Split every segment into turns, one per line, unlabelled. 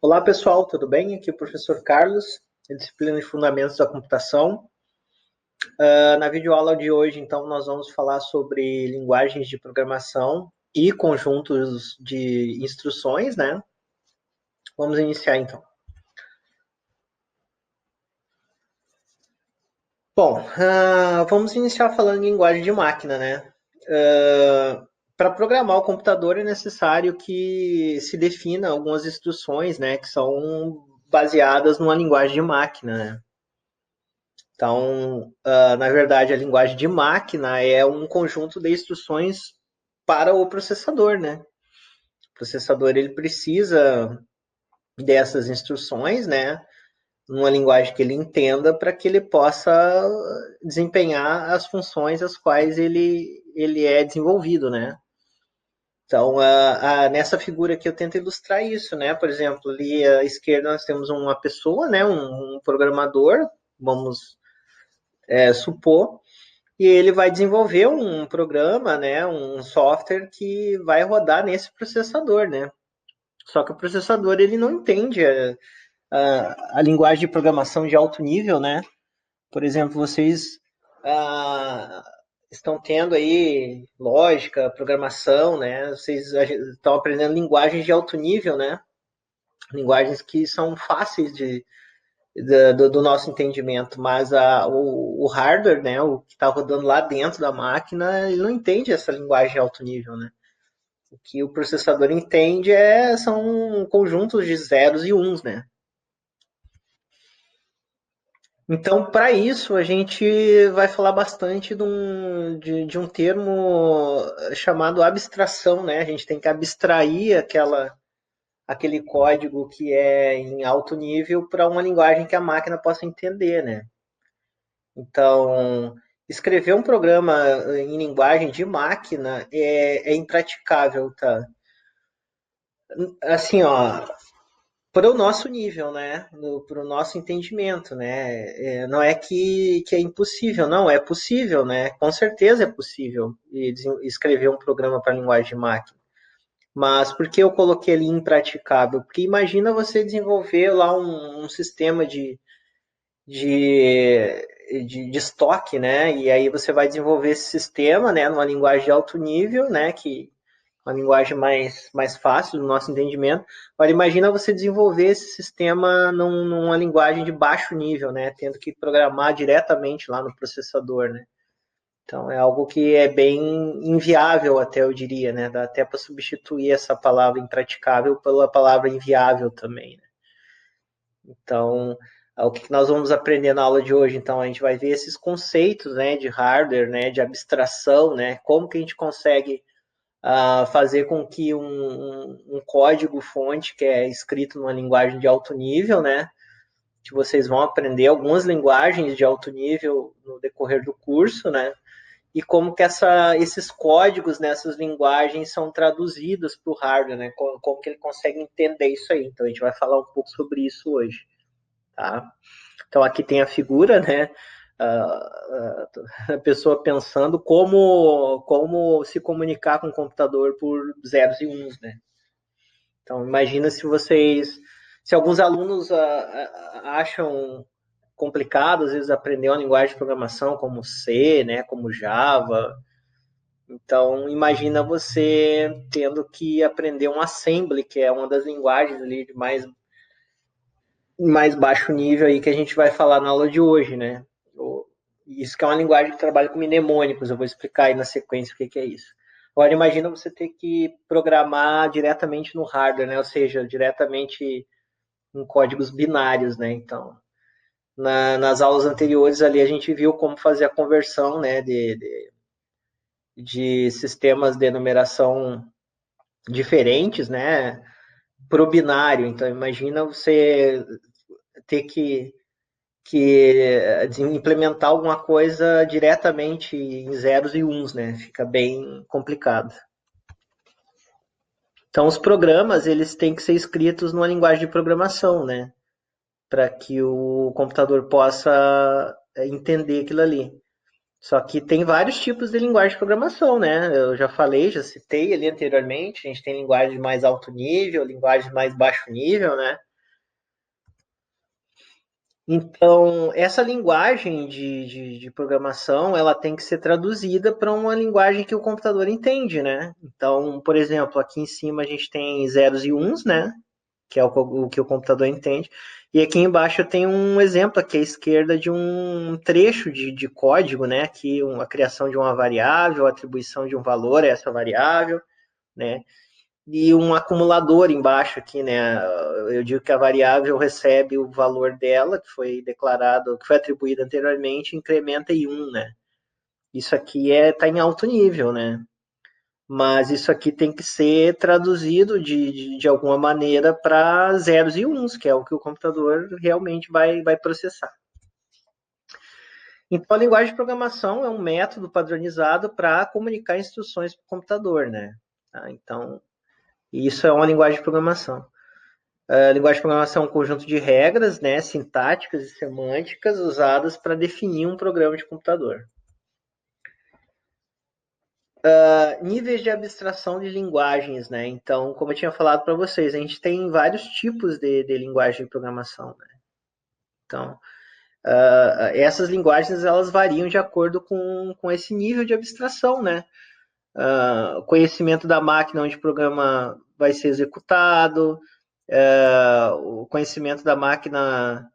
Olá pessoal, tudo bem? Aqui é o professor Carlos, da disciplina de Fundamentos da Computação. Na videoaula de hoje, então, nós vamos falar sobre linguagens de programação e conjuntos de instruções, né? Vamos iniciar então. Bom, vamos iniciar falando em linguagem de máquina, né? Para programar o computador é necessário que se defina algumas instruções, né? Que são baseadas numa linguagem de máquina, né? Então, na verdade, a linguagem de máquina é um conjunto de instruções para o processador, né? O processador ele precisa dessas instruções, né? Numa linguagem que ele entenda para que ele possa desempenhar as funções as quais ele é desenvolvido, né? Então, nessa figura aqui eu tento ilustrar isso, né? Por exemplo, ali à esquerda nós temos uma pessoa, né? Um programador, vamos supor, e ele vai desenvolver um programa, né, um software que vai rodar nesse processador, né? Só que o processador ele não entende a linguagem de programação de alto nível, né? Por exemplo, vocês ah, estão tendo aí lógica, programação, né? Vocês estão aprendendo linguagens de alto nível, né? Linguagens que são fáceis do nosso entendimento, mas o hardware, né, o que está rodando lá dentro da máquina, ele não entende essa linguagem de alto nível, né? O que o processador entende são conjuntos de zeros e uns, né? Então, para isso, a gente vai falar bastante de um termo chamado abstração, né? A gente tem que abstrair aquele código que é em alto nível para uma linguagem que a máquina possa entender, né? Então, escrever um programa em linguagem de máquina é impraticável, tá? Assim, ó, para o nosso nível, né? Para o nosso entendimento, né? Não é que é impossível, não, é possível, né? Com certeza é possível escrever um programa para linguagem de máquina. Mas por que eu coloquei ali impraticável? Porque imagina você desenvolver lá um sistema de estoque, né? E aí você vai desenvolver esse sistema, né, numa linguagem de alto nível, né, que uma linguagem mais fácil do nosso entendimento. Agora imagina você desenvolver esse sistema numa linguagem de baixo nível, né, tendo que programar diretamente lá no processador, né? Então é algo que é bem inviável até eu diria, né? Dá até para substituir essa palavra impraticável pela palavra inviável também, né? Então, o que nós vamos aprender na aula de hoje? Então, a gente vai ver esses conceitos, né, de hardware, né, de abstração, né, como que a gente consegue fazer com que um código-fonte que é escrito numa linguagem de alto nível, né, que vocês vão aprender algumas linguagens de alto nível no decorrer do curso, né, e como que esses códigos nessas linguagens são traduzidos para o hardware, né, como que ele consegue entender isso aí. Então, a gente vai falar um pouco sobre isso hoje. Tá? Então aqui tem a figura, né? A pessoa pensando como se comunicar com o computador por zeros e uns, né? Então imagina se alguns alunos acham complicado às vezes aprender uma linguagem de programação como C, né? Como Java. Então imagina você tendo que aprender um assembly, que é uma das linguagens ali de mais baixo nível aí que a gente vai falar na aula de hoje, né? Isso que é uma linguagem que trabalha com mnemônicos, eu vou explicar aí na sequência o que é isso. Agora imagina você ter que programar diretamente no hardware, né? Ou seja, diretamente em códigos binários, né? Então, nas aulas anteriores ali a gente viu como fazer a conversão, né? De sistemas de numeração diferentes, né? Para o binário. Então, imagina você ter que implementar alguma coisa diretamente em zeros e uns, né? Fica bem complicado. Então, os programas, eles têm que ser escritos numa linguagem de programação, né? Para que o computador possa entender aquilo ali. Só que tem vários tipos de linguagem de programação, né? Eu já falei, já citei ali anteriormente. A gente tem linguagem de mais alto nível, linguagem de mais baixo nível, né? Então, essa linguagem de programação, ela tem que ser traduzida para uma linguagem que o computador entende, né? Então, por exemplo, aqui em cima a gente tem zeros e uns, né? Que é o que o computador entende. E aqui embaixo tem um exemplo aqui à esquerda de um trecho de código, né? Aqui a criação de uma variável, a atribuição de um valor a essa variável, né? E um acumulador embaixo aqui, né? Eu digo que a variável recebe o valor dela, que foi declarado, que foi atribuído anteriormente, incrementa em um, né? Isso aqui tá em alto nível, né? Mas isso aqui tem que ser traduzido de alguma maneira para zeros e uns, que é o que o computador realmente vai processar. Então, a linguagem de programação é um método padronizado para comunicar instruções para o computador, né? Tá? Então, isso é uma linguagem de programação. A linguagem de programação é um conjunto de regras, né, sintáticas e semânticas usadas para definir um programa de computador. Níveis de abstração de linguagens, né? Então, como eu tinha falado para vocês, a gente tem vários tipos de linguagem de programação, né? Então, essas linguagens elas variam de acordo com esse nível de abstração, né? Conhecimento da máquina onde o programa vai ser executado, o conhecimento da máquina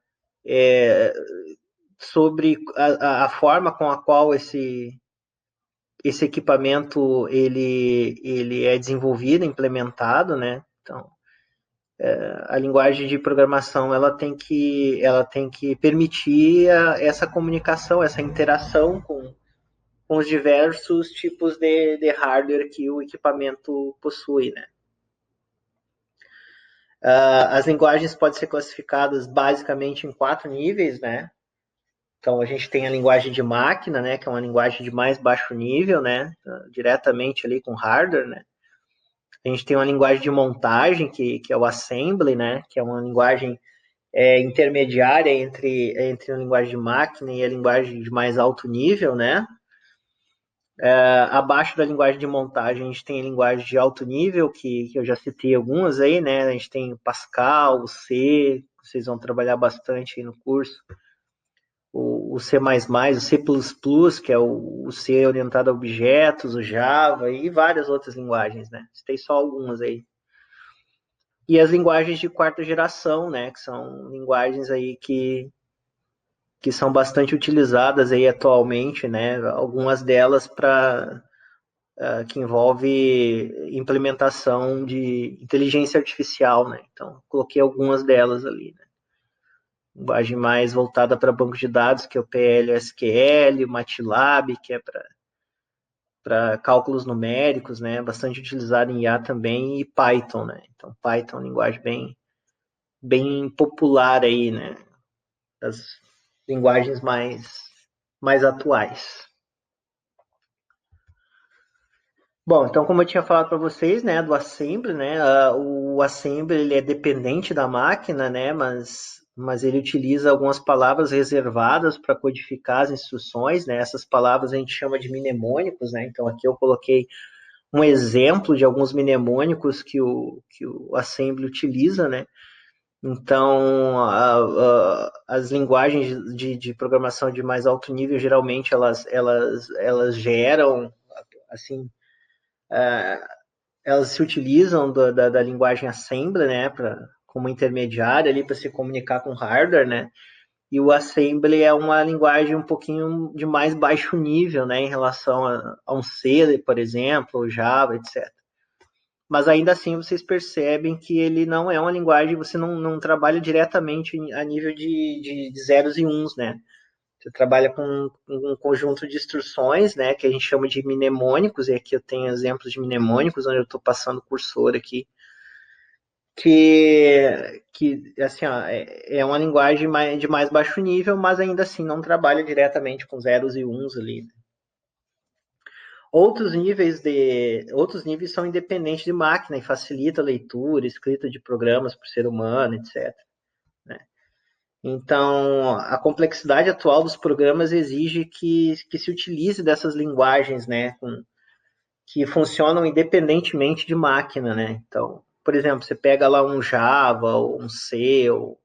é, sobre a forma com a qual esse equipamento ele é desenvolvido, implementado, né? Então, a linguagem de programação ela tem que permitir essa comunicação, essa interação com os diversos tipos de hardware que o equipamento possui, né? As linguagens podem ser classificadas basicamente em 4 níveis, né? Então a gente tem a linguagem de máquina, né, que é uma linguagem de mais baixo nível, né, diretamente ali com hardware, né. A gente tem uma linguagem de montagem que é o assembly, né, que é uma linguagem intermediária entre a linguagem de máquina e a linguagem de mais alto nível, né. Abaixo da linguagem de montagem, a gente tem a linguagem de alto nível, que eu já citei algumas aí, né? A gente tem o Pascal, o C, vocês vão trabalhar bastante aí no curso. O C++, o C++, que é o C orientado a objetos, o Java e várias outras linguagens, né? Citei só algumas aí. E as linguagens de quarta geração, né? Que são linguagens aí que são bastante utilizadas aí atualmente, né? Algumas delas para que envolve implementação de inteligência artificial, né? Então, coloquei algumas delas ali, né? Linguagem mais voltada para banco de dados, que é o PL/SQL, o MATLAB, que é para cálculos numéricos, né? Bastante utilizado em IA também, e Python, né? Então, Python é uma linguagem bem popular aí, né? Das linguagens mais atuais. Bom, então como eu tinha falado para vocês, né, do assembly, né, o assembly ele é dependente da máquina, né, mas ele utiliza algumas palavras reservadas para codificar as instruções, né, essas palavras a gente chama de mnemônicos, né, então aqui eu coloquei um exemplo de alguns mnemônicos que o assembly utiliza, né, então as linguagens de programação de mais alto nível, geralmente elas geram, assim, elas se utilizam da linguagem assembly, né, como intermediária ali para se comunicar com hardware, né? E o assembly é uma linguagem um pouquinho de mais baixo nível, né, em relação a um C, por exemplo, ou Java, etc. Mas ainda assim vocês percebem que ele não é uma linguagem, você não trabalha diretamente a nível de zeros e uns, né? Você trabalha com um conjunto de instruções, né, que a gente chama de mnemônicos, e aqui eu tenho exemplos de mnemônicos, onde eu estou passando o cursor aqui, que assim, ó, é uma linguagem de mais baixo nível, mas ainda assim não trabalha diretamente com zeros e uns ali. Outros níveis são independentes de máquina e facilita a leitura, escrita de programas por ser humano, etc. Né? Então, a complexidade atual dos programas exige que se utilize dessas linguagens, né, que funcionam independentemente de máquina, né? Então, por exemplo, você pega lá um Java, ou um C, ou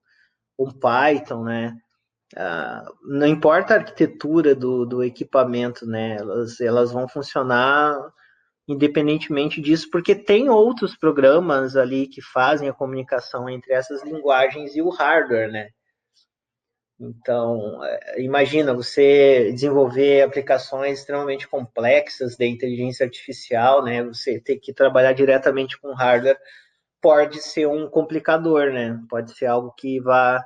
um Python, né? não importa a arquitetura do equipamento, né? Elas vão funcionar independentemente disso, porque tem outros programas ali que fazem a comunicação entre essas linguagens e o hardware, né? Então, imagina você desenvolver aplicações extremamente complexas de inteligência artificial, né? Você ter que trabalhar diretamente com hardware pode ser um complicador, né? Pode ser algo que vá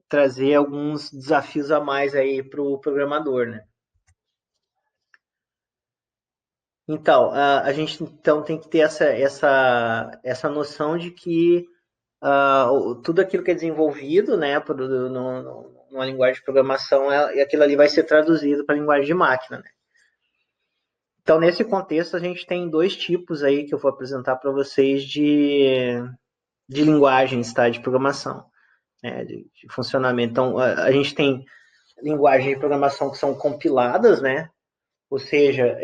trazer alguns desafios a mais aí para o programador, né? Então, a gente então tem que ter essa noção de que tudo aquilo que é desenvolvido, né, numa linguagem de programação, aquilo ali vai ser traduzido para a linguagem de máquina, né? Então, nesse contexto, a gente tem dois tipos aí que eu vou apresentar para vocês de linguagens, tá, de programação, né, de funcionamento. Então, a gente tem linguagens de programação que são compiladas, né? Ou seja,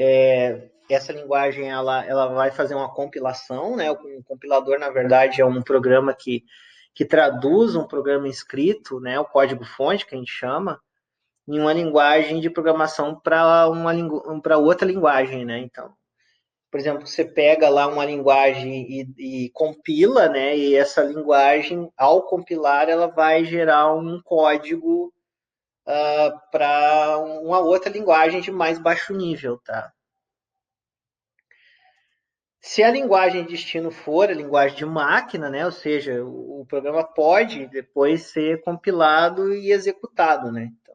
essa linguagem ela vai fazer uma compilação, né? O compilador, na verdade, é um programa que traduz um programa escrito, né? O código-fonte, que a gente chama, em uma linguagem de programação para outra linguagem, né? Então, por exemplo, você pega lá uma linguagem e compila, né? E essa linguagem, ao compilar, ela vai gerar um código para uma outra linguagem de mais baixo nível, tá? Se a linguagem de destino for a linguagem de máquina, né, ou seja, o programa pode depois ser compilado e executado, né? Então,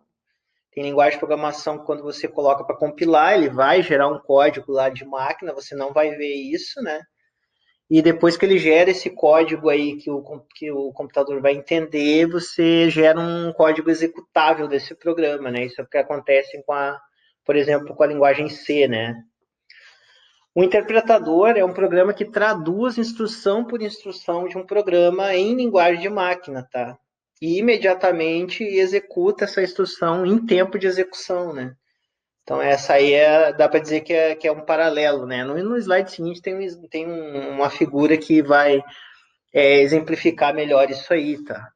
tem linguagem de programação que quando você coloca para compilar, ele vai gerar um código lá de máquina, você não vai ver isso, né? E depois que ele gera esse código aí que o computador vai entender, você gera um código executável desse programa, né? Isso é o que acontece por exemplo, com a linguagem C, né? O interpretador é um programa que traduz instrução por instrução de um programa em linguagem de máquina, tá? E imediatamente executa essa instrução em tempo de execução, né? Então essa aí dá para dizer que é um paralelo, né? No slide seguinte tem uma figura que vai exemplificar melhor isso aí, tá?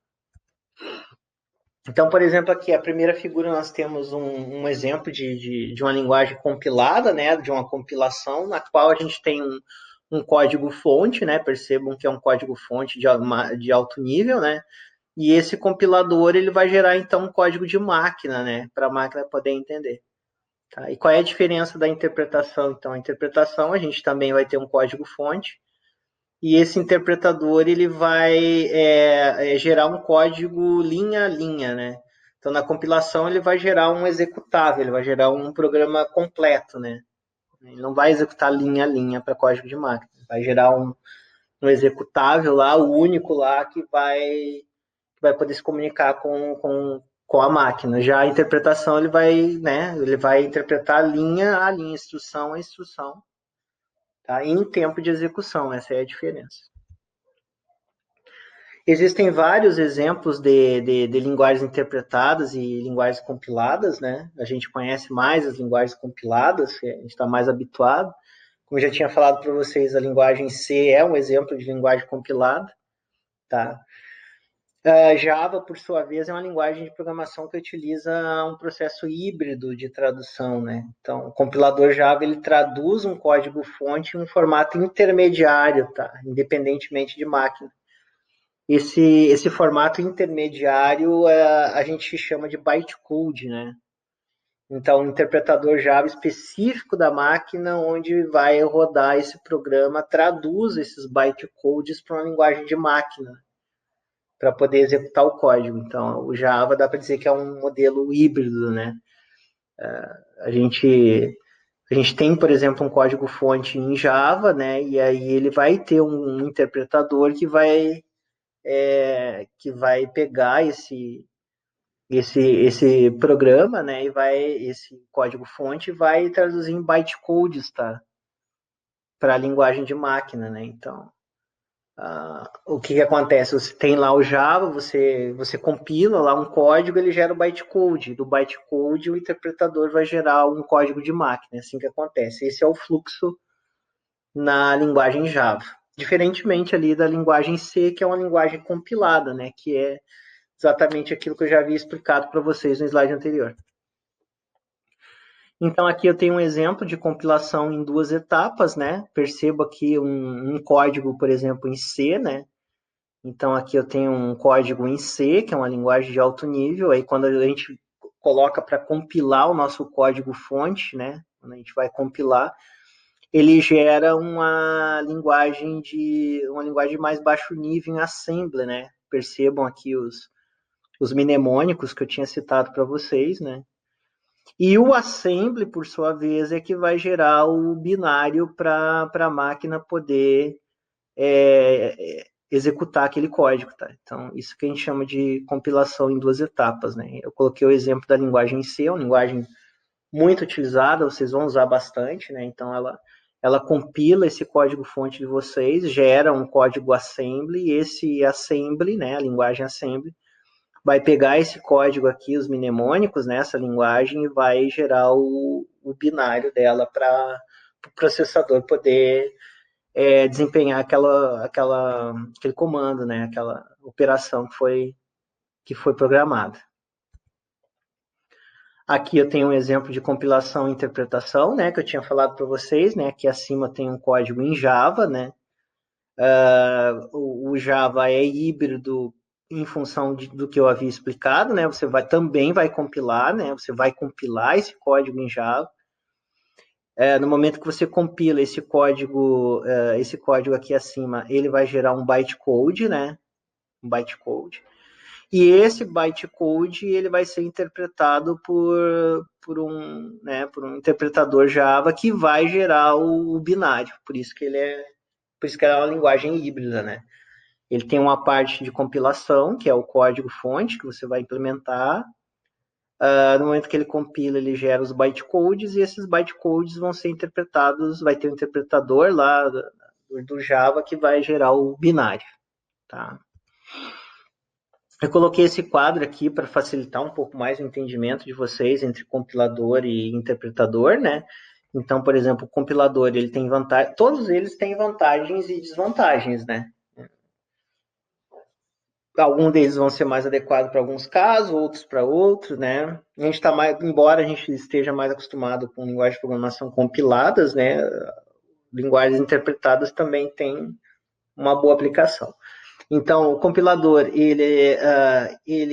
Então, por exemplo, aqui a primeira figura nós temos um exemplo de uma linguagem compilada, né, de uma compilação na qual a gente tem um código-fonte, né, percebam que é um código-fonte de alto nível, né, e esse compilador ele vai gerar então um código de máquina, né, para a máquina poder entender. Tá? E qual é a diferença da interpretação? Então, a interpretação a gente também vai ter um código-fonte, e esse interpretador ele vai gerar um código linha a linha, né? Então, na compilação, ele vai gerar um executável, ele vai gerar um programa completo, né? Ele não vai executar linha a linha para código de máquina, vai gerar um executável lá, o único lá que vai poder se comunicar com a máquina. Já a interpretação, ele vai interpretar linha a linha, instrução a instrução, tá? Em tempo de execução, essa é a diferença. Existem vários exemplos de linguagens interpretadas e linguagens compiladas, né? A gente conhece mais as linguagens compiladas, a gente está mais habituado. Como eu já tinha falado para vocês, a linguagem C é um exemplo de linguagem compilada, tá? A Java, por sua vez, é uma linguagem de programação que utiliza um processo híbrido de tradução, né? Então, o compilador Java ele traduz um código-fonte em um formato intermediário, tá? Independentemente de máquina. Esse formato intermediário a gente chama de bytecode, né? Então, um interpretador Java específico da máquina onde vai rodar esse programa traduz esses bytecodes para uma linguagem de máquina para poder executar o código. Então, o Java dá para dizer que é um modelo híbrido, né? A gente a gente tem, por exemplo, um código-fonte em Java, né? E aí ele vai ter um interpretador que vai pegar esse programa, né, esse código-fonte vai traduzir em bytecodes, tá? Para a linguagem de máquina, né? Então, o que acontece? Você tem lá o Java, você compila lá um código, ele gera o bytecode. Do bytecode, o interpretador vai gerar um código de máquina. É assim que acontece. Esse é o fluxo na linguagem Java. Diferentemente ali da linguagem C, que é uma linguagem compilada, né? Que é exatamente aquilo que eu já havia explicado para vocês no slide anterior. Então, aqui eu tenho um exemplo de compilação em 2 etapas, né? Percebo aqui um código, por exemplo, em C, né? Então, aqui eu tenho um código em C, que é uma linguagem de alto nível. Aí, quando a gente coloca para compilar o nosso código-fonte, né? Quando a gente vai compilar, ele gera uma linguagem de mais baixo nível em assembly, né? Percebam aqui os mnemônicos que eu tinha citado para vocês, né? E o assembly, por sua vez, é que vai gerar o binário para a máquina poder executar aquele código, tá? Então, isso que a gente chama de compilação em 2 etapas, né? Eu coloquei o exemplo da linguagem C, uma linguagem muito utilizada, vocês vão usar bastante, né? Então, ela compila esse código-fonte de vocês, gera um código assembly, e esse assembly, né, a linguagem assembly, vai pegar esse código aqui, os mnemônicos nessa linguagem, e vai gerar o binário dela para o processador poder desempenhar aquele comando, né, aquela operação que foi programada. Aqui eu tenho um exemplo de compilação e interpretação, né, que eu tinha falado para vocês, né, aqui acima tem um código em Java, né, o Java é híbrido em função do que eu havia explicado, né, você também vai compilar, né, você vai compilar esse código em Java. No momento que você compila esse código aqui acima, ele vai gerar um bytecode, né, um bytecode. E esse bytecode ele vai ser interpretado por um interpretador Java que vai gerar o binário. Por isso que ela é uma linguagem híbrida, né? Ele tem uma parte de compilação, que é o código-fonte que você vai implementar. No momento que ele compila, ele gera os bytecodes e esses bytecodes vão ser interpretados, vai ter um interpretador lá do Java que vai gerar o binário, tá? Eu coloquei esse quadro aqui para facilitar um pouco mais o entendimento de vocês entre compilador e interpretador, né? Então, por exemplo, o compilador, ele tem vantagem, todos eles têm vantagens e desvantagens, né? Alguns deles vão ser mais adequados para alguns casos, outros para outros, né? A gente está mais, embora a gente esteja mais acostumado com linguagens de programação compiladas, né? Linguagens interpretadas também têm uma boa aplicação. Então, o compilador, ele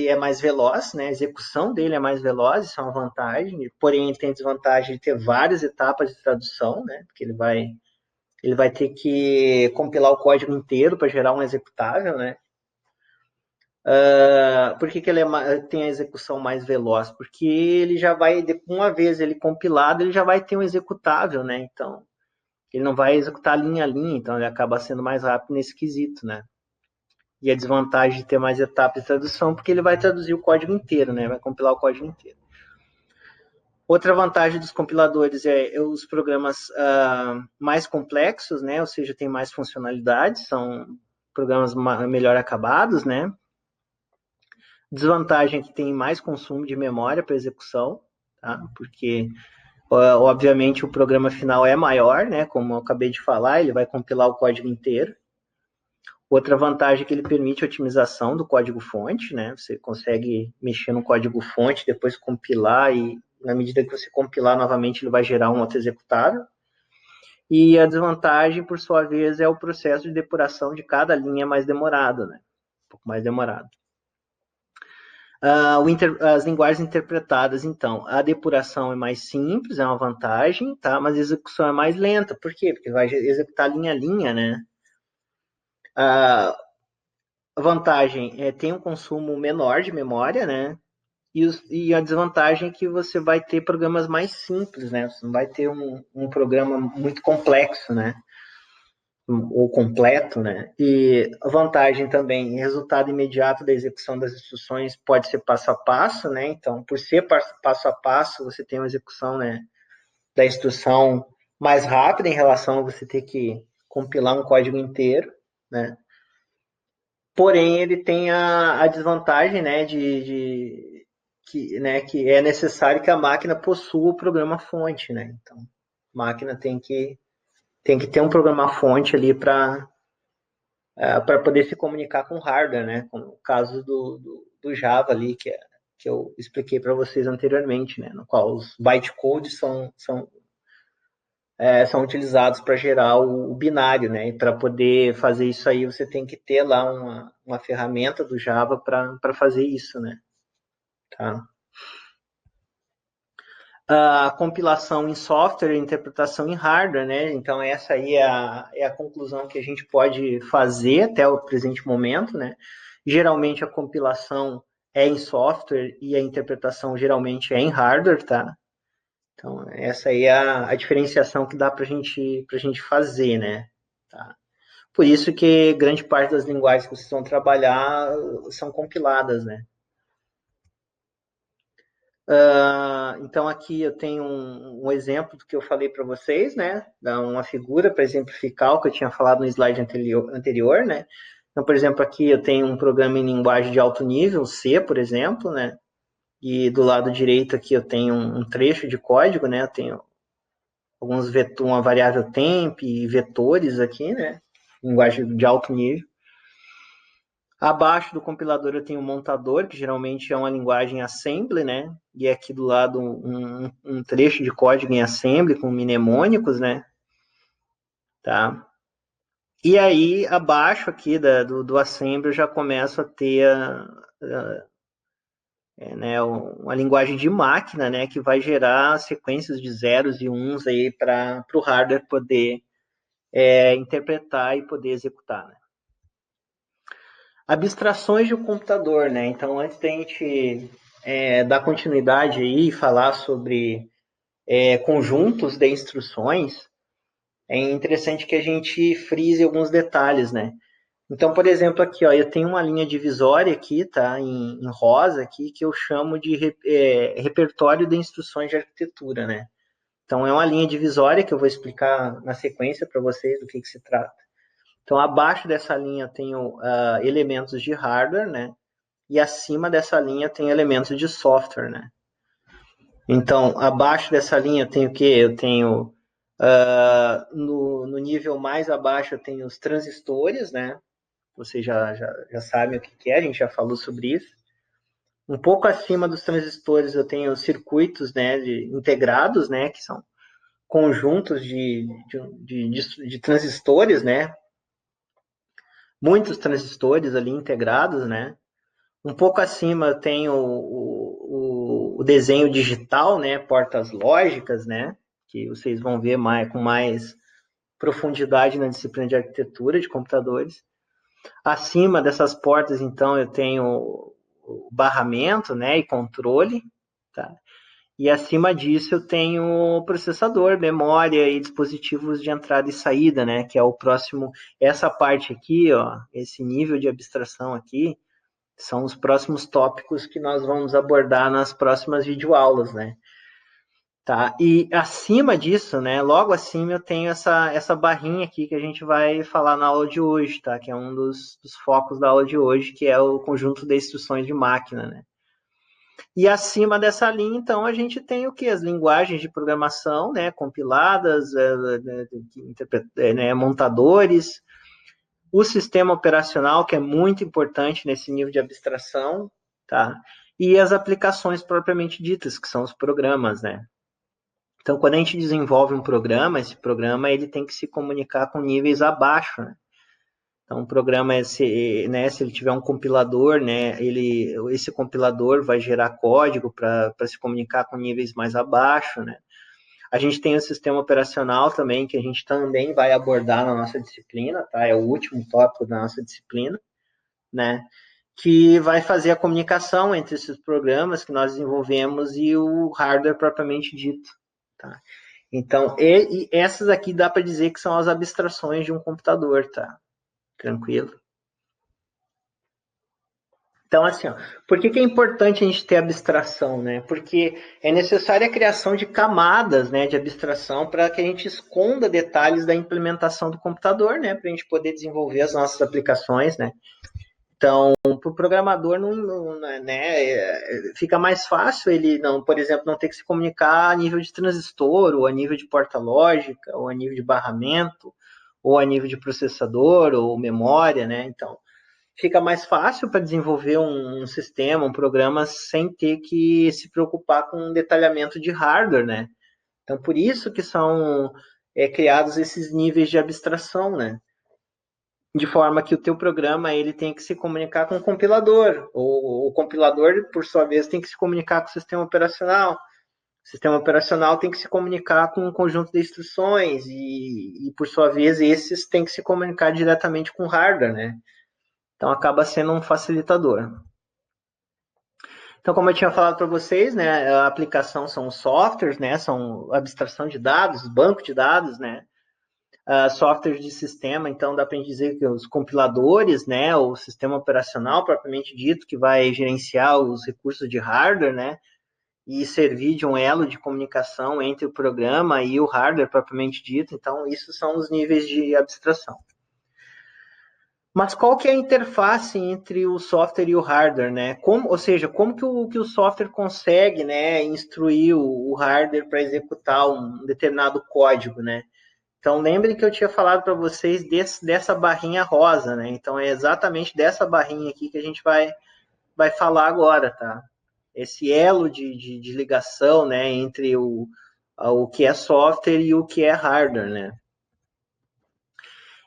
é mais veloz, né? A execução dele é mais veloz, isso é uma vantagem, porém ele tem a desvantagem de ter várias etapas de tradução, né? Porque ele vai ter que compilar o código inteiro para gerar um executável, né? Por que ele tem a execução mais veloz? Porque ele já vai, uma vez ele compilado, ele já vai ter um executável, né? Então, ele não vai executar linha a linha, então ele acaba sendo mais rápido nesse quesito, né? E a desvantagem de ter mais etapas de tradução, porque ele vai traduzir o código inteiro, né? Vai compilar o código inteiro. Outra vantagem dos compiladores é os programas mais complexos, né? Ou seja, tem mais funcionalidades, são programas melhor acabados, né? Desvantagem é que tem mais consumo de memória para execução, tá? Porque, obviamente, o programa final é maior, né? Como eu acabei de falar, ele vai compilar o código inteiro. Outra vantagem é que ele permite otimização do código-fonte, né? Você consegue mexer no código-fonte, depois compilar e, na medida que você compilar novamente, ele vai gerar um outro executável. E a desvantagem, por sua vez, é o processo de depuração de cada linha mais demorado, né? Um pouco mais demorado. As linguagens interpretadas, então, a depuração é mais simples, é uma vantagem, tá? Mas a execução é mais lenta. Por quê? Porque vai executar linha a linha, né? A vantagem é tem um consumo menor de memória, né? E a desvantagem é que você vai ter programas mais simples, né? Você não vai ter um programa muito complexo, né? Ou completo, né? E a vantagem também, resultado imediato da execução das instruções pode ser passo a passo, né? Então, por ser passo a passo, você tem uma execução, né, da instrução mais rápida em relação a você ter que compilar um código inteiro, né? Porém, ele tem a desvantagem, né, que é necessário que a máquina possua o programa fonte, né? Então, a máquina tem que ter um programa fonte ali para para poder se comunicar com o hardware, né? Como o caso do Java ali, que eu expliquei para vocês anteriormente, né? No qual os bytecodes são utilizados para gerar o binário, né? E para poder fazer isso aí, você tem que ter lá uma ferramenta do Java para fazer isso, né? Tá? A compilação em software e interpretação em hardware, né? Então, essa aí é a conclusão que a gente pode fazer até o presente momento, né? Geralmente, a compilação é em software e a interpretação geralmente é em hardware, tá? Então, essa aí é a diferenciação que dá para gente fazer, né? Tá? Por isso que grande parte das linguagens que vocês vão trabalhar são compiladas, né? Então, aqui eu tenho um exemplo do que eu falei para vocês, né? Dá uma figura para exemplificar o que eu tinha falado no slide anterior, né? Então, por exemplo, aqui eu tenho um programa em linguagem de alto nível, C, por exemplo, né? E do lado direito aqui eu tenho um trecho de código, né? Eu tenho uma variável temp e vetores aqui, né? Linguagem de alto nível. Abaixo do compilador eu tenho um montador, que geralmente é uma linguagem assembly, né? E aqui do lado um trecho de código em assembly com mnemônicos, né? Tá? E aí, abaixo aqui do assembly, eu já começo a ter né, uma linguagem de máquina, né? Que vai gerar sequências de zeros e uns aí para o hardware poder interpretar e poder executar, né? Abstrações de um computador, né? Então, antes da gente dar continuidade aí e falar sobre conjuntos de instruções, é interessante que a gente frise alguns detalhes, né? Então, por exemplo, aqui, ó, eu tenho uma linha divisória aqui, tá? Em rosa aqui, que eu chamo de repertório de instruções de arquitetura, né? Então, é uma linha divisória que eu vou explicar na sequência para vocês do que se trata. Então, abaixo dessa linha eu tenho elementos de hardware, né? E acima dessa linha tem elementos de software, né? Então, abaixo dessa linha eu tenho o quê? Eu tenho, no nível mais abaixo, eu tenho os transistores, né? Vocês já sabem o que é, a gente já falou sobre isso. Um pouco acima dos transistores eu tenho os circuitos, né, integrados, né, que são conjuntos de transistores, né? Muitos transistores ali integrados, né? Um pouco acima tem o desenho digital, né? Portas lógicas, né? Que vocês vão ver com mais profundidade na disciplina de arquitetura de computadores. Acima dessas portas, então, eu tenho o barramento, né? E controle, tá? E acima disso eu tenho processador, memória e dispositivos de entrada e saída, né? Que é o próximo, essa parte aqui, ó, esse nível de abstração aqui, são os próximos tópicos que nós vamos abordar nas próximas videoaulas, né? Tá? E acima disso, né? Logo acima eu tenho essa barrinha aqui que a gente vai falar na aula de hoje, tá? Que é um dos focos da aula de hoje, que é o conjunto de instruções de máquina, né? E acima dessa linha, então, a gente tem o que? As linguagens de programação, né? Compiladas, montadores, o sistema operacional, que é muito importante nesse nível de abstração, tá? E as aplicações propriamente ditas, que são os programas, né? Então, quando a gente desenvolve um programa, esse programa ele tem que se comunicar com níveis abaixo, né? Então, o programa, se ele tiver um compilador, né, esse compilador vai gerar código para se comunicar com níveis mais abaixo, né? A gente tem o sistema operacional também, que a gente também vai abordar na nossa disciplina, tá? É o último tópico da nossa disciplina, né? Que vai fazer a comunicação entre esses programas que nós desenvolvemos e o hardware propriamente dito, tá? Então, e essas aqui dá para dizer que são as abstrações de um computador, tá? Tranquilo? Então, assim, ó, por que é importante a gente ter abstração, né? Porque é necessária a criação de camadas, né, de abstração para que a gente esconda detalhes da implementação do computador, né, para a gente poder desenvolver as nossas aplicações, né? Então, para o programador, fica mais fácil ele, não, por exemplo, não ter que se comunicar a nível de transistor, ou a nível de porta lógica, ou a nível de barramento, ou a nível de processador, ou memória, né? Então, fica mais fácil para desenvolver um sistema, um programa, sem ter que se preocupar com um detalhamento de hardware, né? Então, por isso que são criados esses níveis de abstração, né? De forma que o teu programa ele tem que se comunicar com o compilador, ou o compilador, por sua vez, tem que se comunicar com o sistema operacional. O sistema operacional tem que se comunicar com um conjunto de instruções por sua vez, esses têm que se comunicar diretamente com o hardware, né? Então, acaba sendo um facilitador. Então, como eu tinha falado para vocês, né, a aplicação são softwares, né, são abstração de dados, banco de dados, né, softwares de sistema, então dá para dizer que os compiladores, né, o sistema operacional propriamente dito, que vai gerenciar os recursos de hardware, né, e servir de um elo de comunicação entre o programa e o hardware propriamente dito. Então, isso são os níveis de abstração. Mas qual que é a interface entre o software e o hardware, né? Ou seja, como que o software consegue, né, instruir o hardware para executar um determinado código, né? Então, lembrem que eu tinha falado para vocês dessa barrinha rosa, né? Então, é exatamente dessa barrinha aqui que a gente vai falar agora, tá? Esse elo de ligação, né, entre o que é software e o que é hardware, né?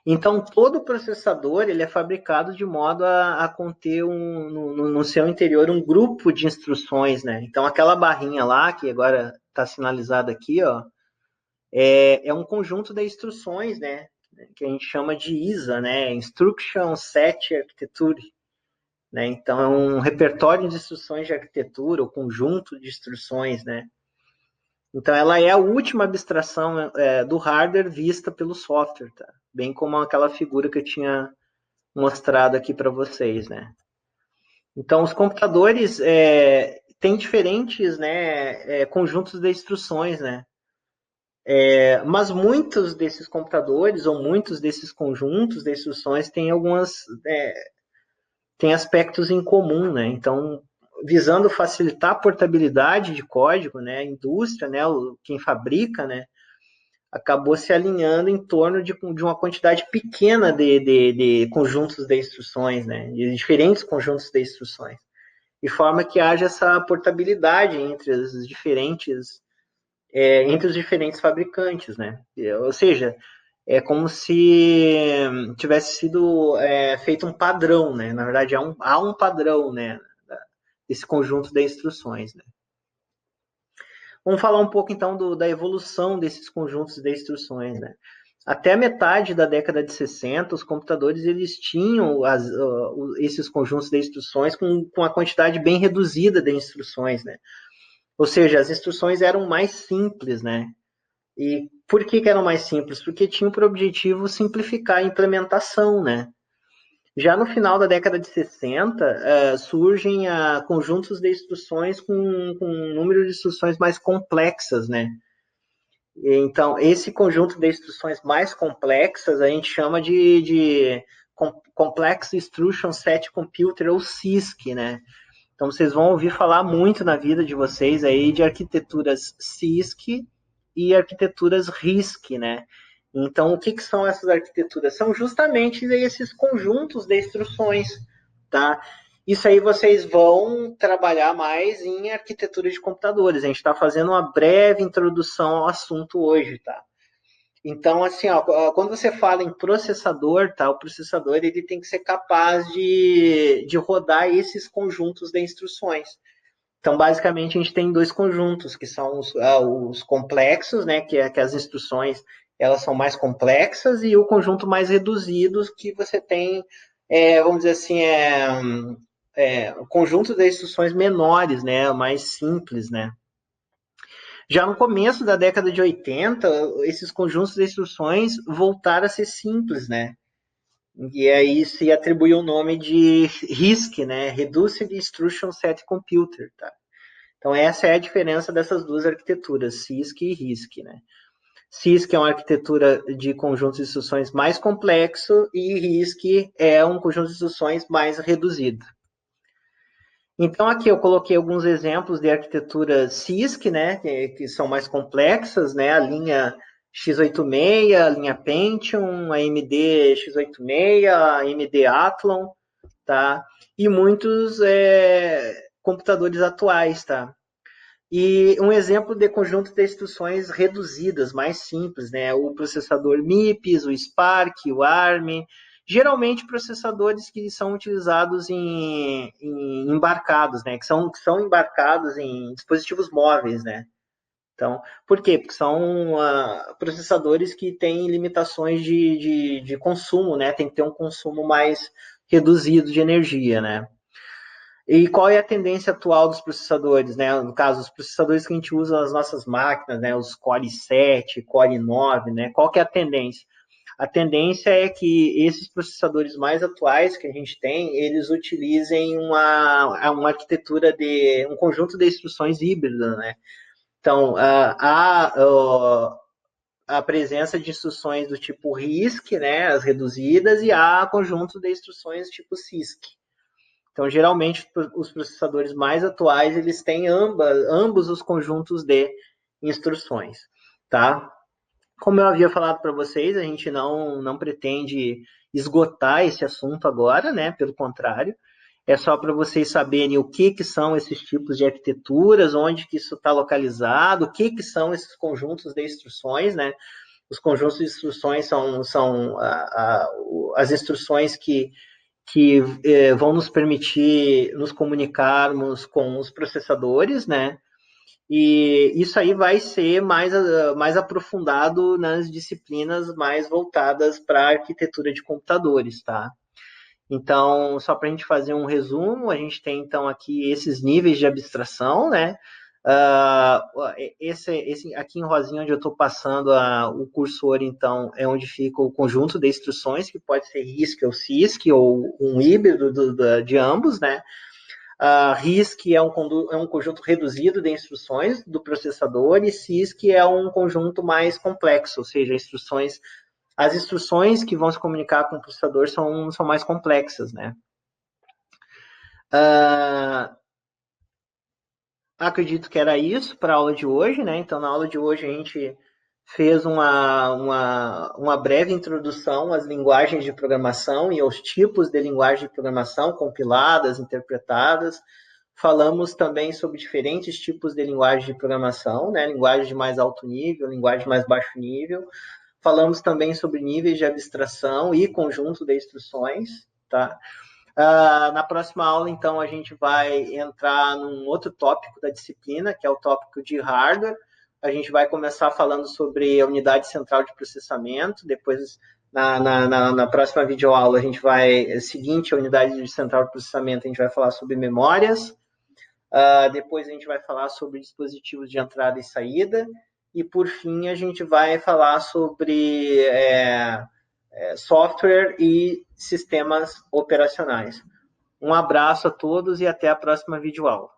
Então, todo processador ele é fabricado de modo a conter no seu interior um grupo de instruções, né? Então, aquela barrinha lá, que agora está sinalizada aqui, ó, é um conjunto de instruções, né? Que a gente chama de ISA, né? Instruction Set Architecture. Né? Então, é um repertório de instruções de arquitetura, ou conjunto de instruções, né? Então, ela é a última abstração do hardware vista pelo software, tá? Bem como aquela figura que eu tinha mostrado aqui para vocês, né? Então, os computadores têm diferentes, né, conjuntos de instruções, né? Mas muitos desses computadores ou muitos desses conjuntos de instruções têm têm aspectos em comum, né? Então, visando facilitar a portabilidade de código, né? A indústria, né? Quem fabrica, né? Acabou se alinhando em torno de uma quantidade pequena de conjuntos de instruções, né? De diferentes conjuntos de instruções, de forma que haja essa portabilidade entre os diferentes fabricantes, né? Ou seja, é como se tivesse sido feito um padrão, né? Na verdade, há um padrão, né? Desse conjunto de instruções, né? Vamos falar um pouco, então, da evolução desses conjuntos de instruções, né? Até a metade da década de 60, os computadores eles tinham esses conjuntos de instruções com a quantidade bem reduzida de instruções, né? Ou seja, as instruções eram mais simples, né? E por que eram mais simples? Porque tinham por objetivo simplificar a implementação, né? Já no final da década de 60, surgem conjuntos de instruções com um número de instruções mais complexas, né? Então, esse conjunto de instruções mais complexas a gente chama de Complex Instruction Set Computer, ou CISC, né? Então, vocês vão ouvir falar muito na vida de vocês aí de arquiteturas CISC e arquiteturas RISC, né? Então, o que são essas arquiteturas? São justamente esses conjuntos de instruções, tá? Isso aí vocês vão trabalhar mais em arquitetura de computadores. A gente está fazendo uma breve introdução ao assunto hoje, tá? Então, assim, ó, quando você fala em processador, tá? O processador ele tem que ser capaz de rodar esses conjuntos de instruções. Então, basicamente, a gente tem dois conjuntos, que são os complexos, né? Que as instruções elas são mais complexas, e o conjunto mais reduzido, que você tem, vamos dizer assim, o conjunto de instruções menores, né? Mais simples, né? Já no começo da década de 80, esses conjuntos de instruções voltaram a ser simples, né? E aí se atribuiu o nome de RISC, né? Reduced Instruction Set Computer, tá? Então essa é a diferença dessas duas arquiteturas, CISC e RISC, né? CISC é uma arquitetura de conjuntos de instruções mais complexo e RISC é um conjunto de instruções mais reduzido. Então, aqui eu coloquei alguns exemplos de arquiteturas CISC, né, que são mais complexas, né, a linha x86, a linha Pentium, AMD x86, AMD Athlon, tá? E muitos computadores atuais, tá? E um exemplo de conjunto de instruções reduzidas, mais simples, né? O processador MIPS, o Spark, o ARM, geralmente processadores que são utilizados em embarcados, né? Que são embarcados em dispositivos móveis, né? Então, por quê? Porque são processadores que têm limitações de consumo, né? Tem que ter um consumo mais reduzido de energia, né? E qual é a tendência atual dos processadores, né? No caso, os processadores que a gente usa nas nossas máquinas, né? Os Core 7, Core 9, né? Qual que é a tendência? A tendência é que esses processadores mais atuais que a gente tem, eles utilizem uma arquitetura de um conjunto de instruções híbridas, né? Então, a presença de instruções do tipo RISC, né? As reduzidas, e há conjunto de instruções tipo CISC. Então, geralmente, os processadores mais atuais, eles têm ambos os conjuntos de instruções, tá? Como eu havia falado para vocês, a gente não pretende esgotar esse assunto agora, né? Pelo contrário, é só para vocês saberem o que são esses tipos de arquiteturas, onde que isso está localizado, o que são esses conjuntos de instruções, né? Os conjuntos de instruções são as instruções que vão nos permitir nos comunicarmos com os processadores, né? E isso aí vai ser mais aprofundado nas disciplinas mais voltadas para a arquitetura de computadores, tá? Então, só para a gente fazer um resumo, a gente tem então aqui esses níveis de abstração, né? Esse aqui em rosinha, onde eu estou passando o cursor, então, é onde fica o conjunto de instruções, que pode ser RISC ou CISC, ou um híbrido de ambos, né? RISC é um conjunto reduzido de instruções do processador, e CISC é um conjunto mais complexo, ou seja, as instruções que vão se comunicar com o processador são mais complexas, né? Acredito que era isso para a aula de hoje, né? Então, na aula de hoje, a gente fez uma breve introdução às linguagens de programação e aos tipos de linguagem de programação compiladas, interpretadas. Falamos também sobre diferentes tipos de linguagem de programação, né? Linguagem de mais alto nível, linguagem de mais baixo nível. Falamos também sobre níveis de abstração e conjunto de instruções, tá? Na próxima aula, então, a gente vai entrar num outro tópico da disciplina, que é o tópico de hardware. A gente vai começar falando sobre a unidade central de processamento. Depois, na próxima videoaula, a gente vai, seguinte, a unidade central de processamento, a gente vai falar sobre memórias. Depois a gente vai falar sobre dispositivos de entrada e saída. E, por fim, a gente vai falar sobre software e sistemas operacionais. Um abraço a todos e até a próxima videoaula.